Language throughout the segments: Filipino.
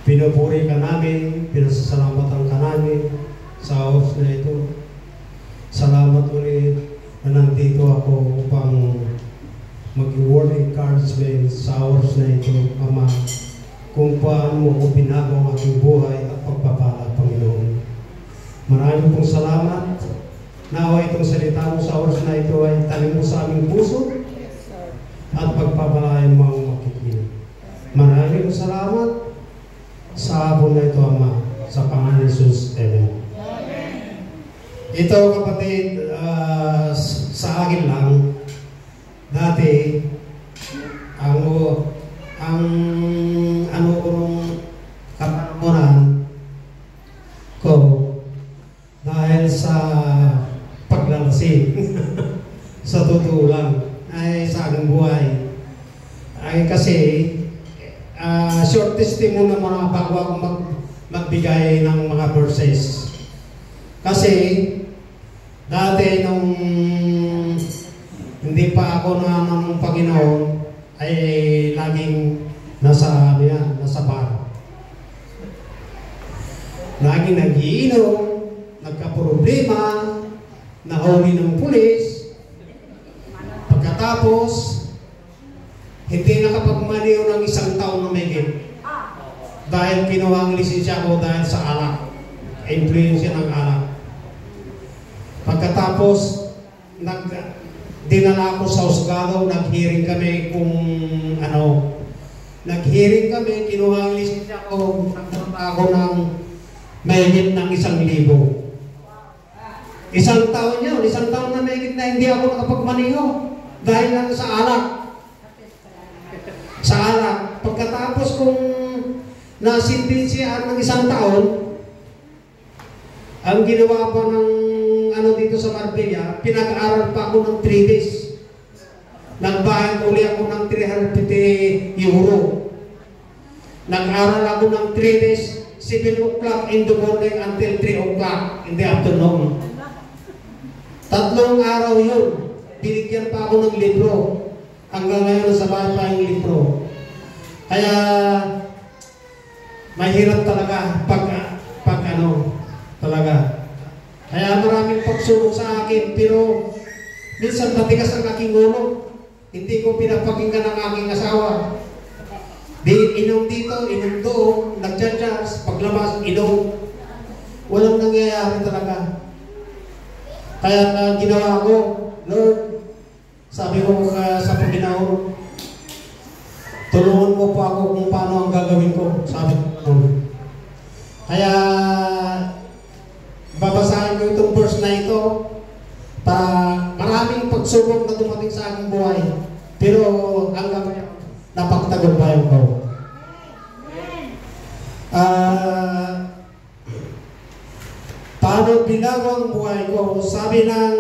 Pinupuri ka namin, pinasasalamatan ka namin sa oras na ito. Salamat ulit na nandito ako upang mag-word encouragement sa oras na ito, Ama, kung paano mo ako binago ang aking buhay at pagpapala, Panginoon. Maraming pong salamat. Nawa itong salita mo sa oras na ito ay tanim mo sa aming puso at pagpapalayan mo ang makikinig. Maraming salamat sa hapon na ito, Ama, sa Panginoon Jesus. Amen. Ito, kapatid, sa akin lang, dati, ang ano ko nung kapanamunan ko dahil sa paglalasing sa totoo lang ay sa aking buhay ay kasi short testimony naman bago ako magbigay ng mga verses. Kasi dati nung hindi pa ako ng Panginoon ay laging nasa bar. Laging nagiinom, nagka-problema, nahuli ng pulis. Pagkatapos, hindi nakapagmaniho ng 1 taon na mahigit. Dahil kinuha ang lisensya ko dahil sa alak. Influensya ng alak. Pagkatapos, dinala ko sa husgado, nag-hearing kami kung ano. Nag-hearing kami, kinuha ang lisensya ko, nagpunta ako ng mahigit ng 1,000. 1 taon yun, 1 taon na mahigit na hindi ako nakapagmaniho dahil lang sa alak. Sa alak. Pagkatapos kung nasindinsiyaan ng 1 taon, ang ginawa pa ng ano dito sa Marbella, pinag-aaral pa ako ng 3 days. Nagbayad uli ako ng 350 euro. Nag-aaral ako ng 3 days, 7 o'clock in the morning until 3 o'clock in the afternoon. 3 araw yun. Binigyan pa ako ng libro. Hanggang ngayon sa bahay pa yung libro. Kaya mahirap talaga pag ano talaga. Kaya maraming pagsubok sa akin, pero minsan matigas ang aking ulo. Hindi ko pinapakinggan ang aking asawa. Inom dito, inom doon, nagja-jazz, paglabas, inom. Walang nangyayari talaga. Kaya ginawa ko, Lord, sabi ko sa Panginoon, tulungan mo po ako kung paano ang gagawin ko, sabi ko. Kaya babasahin ko itong verse na ito. Maraming pagsubok na dumating sa aking buhay, pero hanggang ngayon napagtagumpayan ko. Paano binago ang buhay ko? Sabi ng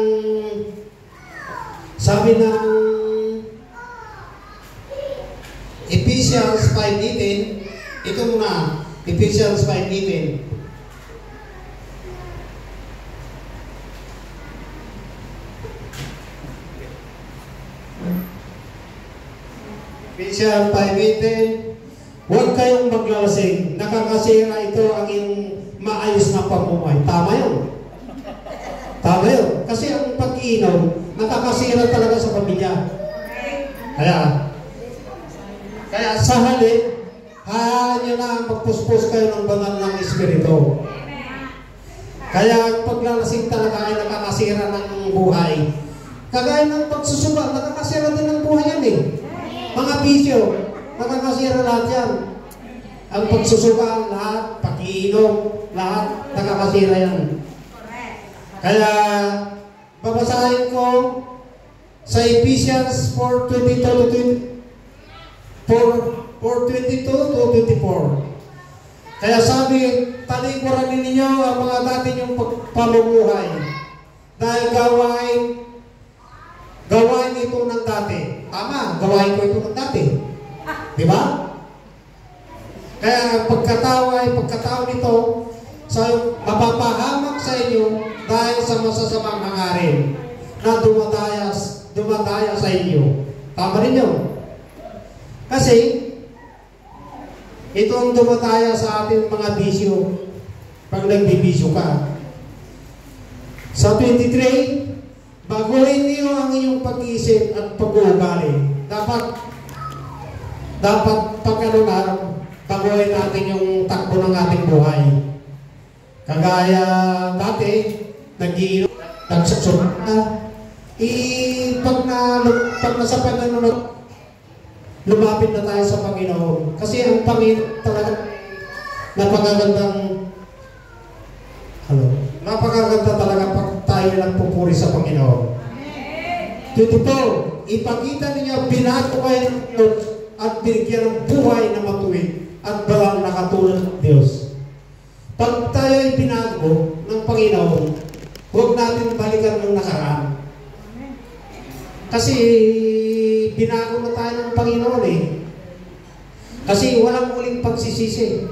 Ephesians 5:18, ito muna, Ephesians 5:18. Ephesians 5:18, huwag kayong maglalasing. Nakakasira ito ang iyong maayos na pamumuhay. Tama yun. Tama yun. Kasi ang pag-iinom, nakakasira talaga sa pamilya. Kaya sa halip, hayaan nyo na magpuspos kayo ng banal ng Espiritu. Kaya ang paglalasing talaga ay nakakasira ng buhay. Kagaya ng pagsusuba, nakakasira din ng buhay yan eh. Mga bisyo, nakakasira lahat yan. Ang pagsusuba, lahat, pag-iinom, lahat, nakakasira yan. Kaya, babasahin ko sa Ephesians 4:22 to 24. Kaya sabi, talikuran ninyo ang mga dati niyong pamumuhay. Dahil gawain ito ng dati. Tama, gawain ko ito ng dati. Di ba? Kaya pagkatao nito, mapapahamak sa inyo dahil sa masasamang hangarin na dumadaya sa inyo. Tama rin yun. Kasi, Ito ang dumataya sa ating mga bisyo pag nagbibisyo ka. Sa 23, baguhin niyo ang iyong pag-iisip at pag-uugali. Dapat pag-ano na, baguhin natin yung takbo ng ating buhay. Kagaya dati, nag-iinom, nagsusunod na, pag nasa pag-ano, lumapit na tayo sa Panginoon. Kasi ang Panginoon talaga napakaganda talaga pag tayo lang pupuri sa Panginoon. Totoo, ipakita niya binago kayo ng Diyos at binigyan ng buhay na matuwid at balang nakatulad ng Diyos. Pag tayo ay binago ng Panginoon, huwag natin balikan ng nakaraan. Kasi binago na tayo ng Panginoon eh. Kasi walang muling pagsisisi.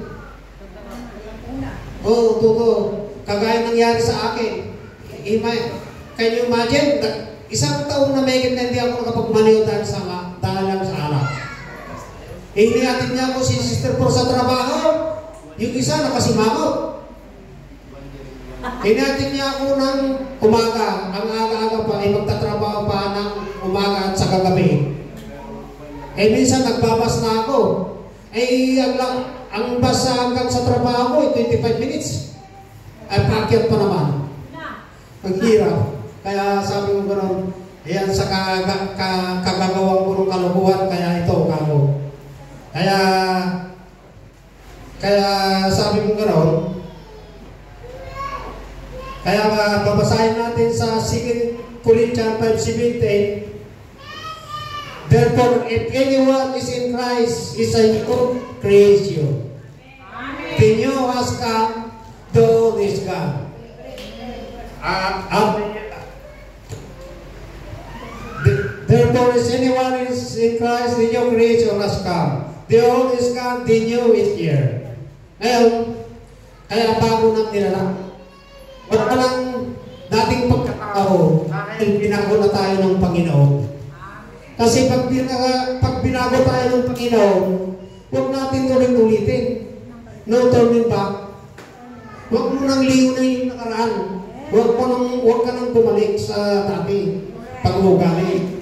Oo, totoo. Kagaya nangyari sa akin. Can you imagine? Isang taon na may na hindi ako nakapagmaniw dahil lang sa anak. Inihatid niya ako si Sister Pro sa trabaho. Yung isa nakasimangot. Inihatid niya ako ng umaga. Ang aga-aga pa, magtatrabaho pa ng umaga at sa kagabi. Minsan nagbabas na ako. Ang bus hanggang sa trabaho ko, 25 minutes. Ay, paakyat pa naman. Ang hirap. Kaya sabi ko gano'n, ayan sa kagagawang ko ng kalukuhan, kaya ito, kago. Kaya sabi ko gano'n, kaya babasahin natin sa 2 Corinthians 5:17, therefore, if anyone is in Christ, is a new creation. The new has come, the old is gone. Therefore, if anyone is in Christ, the new creation has come. The old is gone, the new is here. Ngayon, kaya bago ng nilala. Wala lang dating pagkatao dahil binago na tayo ng Panginoon. Kasi pag binago tayo ng Panginoon, huwag natin ulit-ulitin. No turning back. Huwag mo nang liunin yung nakaraan. Huwag ka nang bumalik sa dati pag-ugali.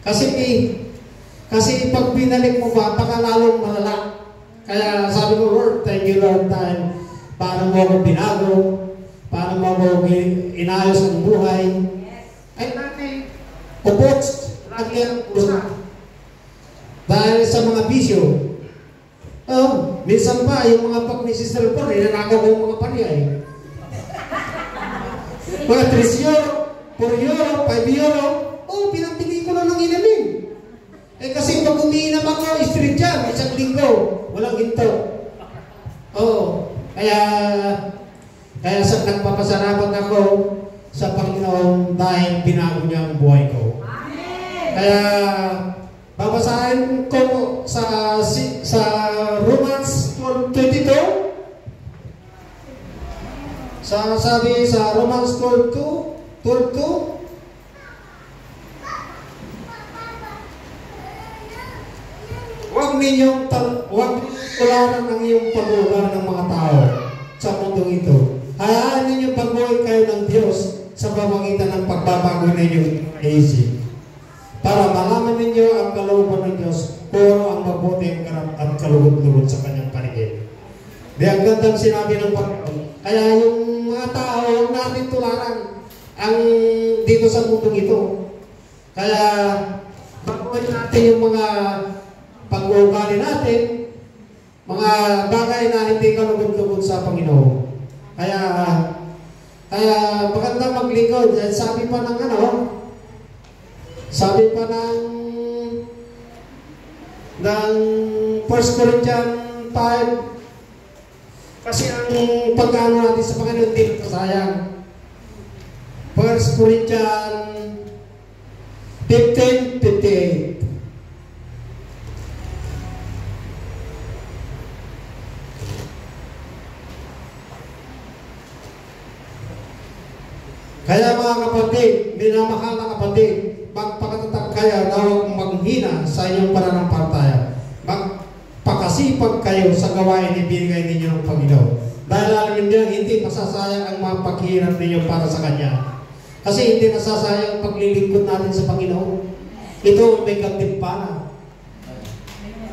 Kasi pag binalik mo ba, baka lalong malala. Kaya sabi ko, Lord, thank you Lord, dahil paano mo ako binago, paano mo ako inayos ang buhay. Ay natin, upots, lagi ang pusa. Dahil sa mga bisyo, minsan pa, yung mga pag ni Sister Paul, nanakaw ko yung mga paniya eh. Mga 3 euro, 4 euro, 5 euro, pinambili ko na ng inamin. Kasi pag umiinam ako, street jam, isang linggo, walang ginto. Kaya nagpapasalamat ako sa Panginoon dahil binago niya ang buhay ko. Kaya, babasahin ko sa Romans 12:22. Sabi sa Romans 12:2, huwag tularan ang iyong pag-uugali ng mga tao sa mundong ito. Hayaan ninyong pag-uwi kayo ng Diyos sa pamagitan ng pagbabago ninyong isip. Para malaman ninyo ang kalooban ng Diyos, puro ang mabuti at kalugod-lugod sa kanyang paligid. Di ang gandang sinabi ng Panginoon. Kaya yung mga tao, huwag natin tularan ang dito sa mundong ito. Kaya baguhin natin yung mga pag-uugali natin, mga bagay na hindi kalugod-lugod sa Panginoon. Kaya maganda maglingkod. Sabi pa ng ng 1 Corinthians 5, kasi ang pag-ano natin sa Panginoon hindi ito sayang. 1 Corinthians 15:58. Kaya mga kapatid, minamahal na kapatid, magpakatatag kaya na huwag maghina sa inyong pananampalataya. Magpakasal masipag kayo sa gawain na ibinigay ninyo ng Panginoon. Dahil alam niyo, hindi masasayang ang mga paghirap ninyo para sa Kanya. Kasi hindi nasasayang ang paglilingkod natin sa Panginoon. Ito may gantimpala.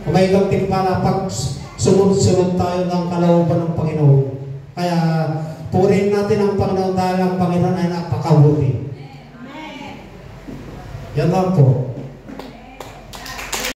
May gantimpala pag sumunod-sunod tayo ng kalooban ng Panginoon. Kaya purihin natin ang Panginoon dahil ang Panginoon ay napakabuti. Yan lang po.